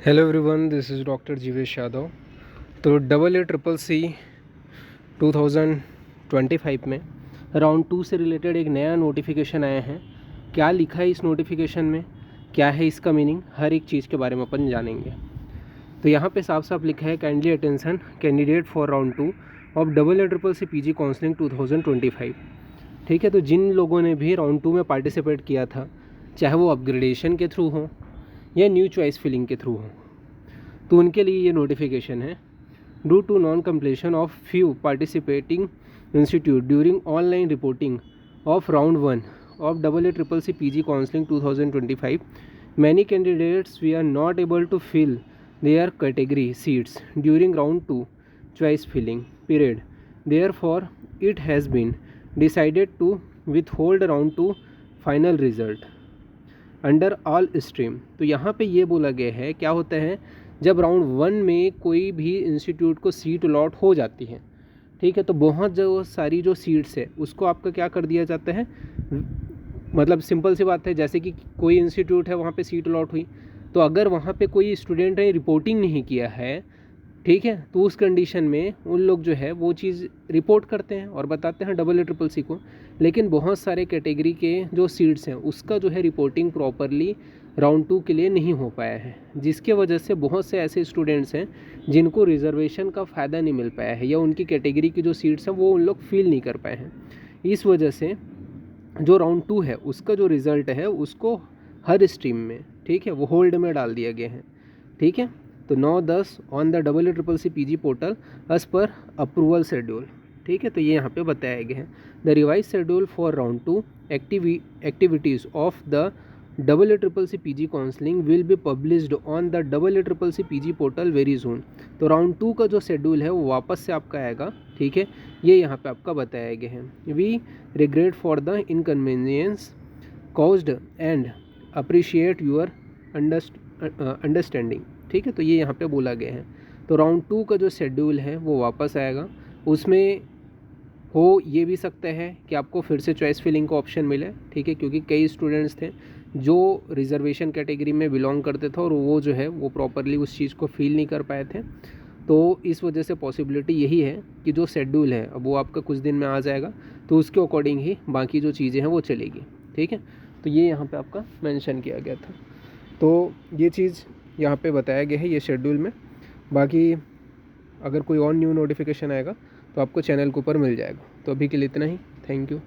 Hello everyone, this is doctor Jeevesh Yadav. तो AACCC 2025 में round 2 से रिलेटेड एक नया नोटिफिकेशन आया है। क्या लिखा है इस नोटिफिकेशन में, क्या है इसका मीनिंग, हर एक चीज़ के बारे में अपन जानेंगे। तो यहाँ पे साफ साफ लिखा है, kindly attention candidate for round 2 of AACCC PG counselling 2025। ठीक है, तो जिन लोगों ने भी राउंड 2 में पार्टिसिपेट किया था, चाहे वो अपग्रेडेशन के थ्रू हो या न्यू चॉइस फिलिंग के थ्रू हो, तो उनके लिए ये नोटिफिकेशन है। Due to non completion of few participating institute during online reporting of round 1 of AACCC PG counselling 2025, many candidates we are not able to fill their category seats during round 2 choice filling period. Therefore, it has been decided to withhold round 2 final result under all stream. तो यहाँ पे ये बोला गया है, क्या होता है जब राउंड 1 में कोई भी इंस्टीट्यूट को सीट अलॉट हो जाती है, ठीक है, तो बहुत जो सारी जो सीट्स है उसको आपका क्या कर दिया जाता है, मतलब सिंपल सी बात है, जैसे कि कोई इंस्टीट्यूट है वहाँ पे सीट अलॉट हुई, तो अगर वहाँ पे कोई स्टूडेंट ने रिपोर्टिंग नहीं किया है, ठीक है, तो उस कंडीशन में उन लोग जो है वो चीज़ रिपोर्ट करते हैं और बताते हैं AACCC को। लेकिन बहुत सारे कैटेगरी के जो सीट्स हैं उसका जो है रिपोर्टिंग प्रॉपरली राउंड 2 के लिए नहीं हो पाया है, जिसके वजह से बहुत से ऐसे स्टूडेंट्स हैं जिनको रिजर्वेशन का फ़ायदा नहीं मिल पाया है या उनकी कैटेगरी की जो सीट्स हैं वो उन लोग फिल नहीं कर पाए हैं। इस वजह से जो राउंड 2 है उसका जो रिज़ल्ट है उसको हर स्ट्रीम में, ठीक है, वो होल्ड में डाल दिया गया है। ठीक है, तो 9-10 on the AACCC PG portal as per approval schedule. ठीक है, तो ये यहाँ पे बताया गया है। The revise schedule for round 2 activities of the AACCC PG counselling will be published on the AACCC PG portal very soon. तो राउंड 2 का जो शेड्यूल है वो वापस से आपका आएगा। ठीक है, ये यहाँ पे आपका बताया गया है। We regret for the inconvenience caused and appreciate your understanding. ठीक है, तो ये यहाँ पे बोला गया है। तो राउंड 2 का जो शेड्यूल है वो वापस आएगा। उसमें हो ये भी सकता है कि आपको फिर से चॉइस फिलिंग का ऑप्शन मिले, ठीक है, क्योंकि कई स्टूडेंट्स थे जो रिजर्वेशन कैटेगरी में बिलोंग करते थे और वो जो है वो प्रॉपरली उस चीज़ को फील नहीं कर पाए थे। तो इस वजह से पॉसिबिलिटी यही है कि जो शेड्यूल है अब वो आपका कुछ दिन में आ जाएगा, तो उसके अकॉर्डिंग ही बाकी जो चीज़ें हैं वो चलेगी। ठीक है, तो ये यहाँ पे आपका मेंशन किया गया था। तो ये चीज़ यहाँ पे बताया गया है ये शेड्यूल में। बाकी अगर कोई और न्यू नोटिफिकेशन आएगा तो आपको चैनल के ऊपर मिल जाएगा। तो अभी के लिए इतना ही। Thank you.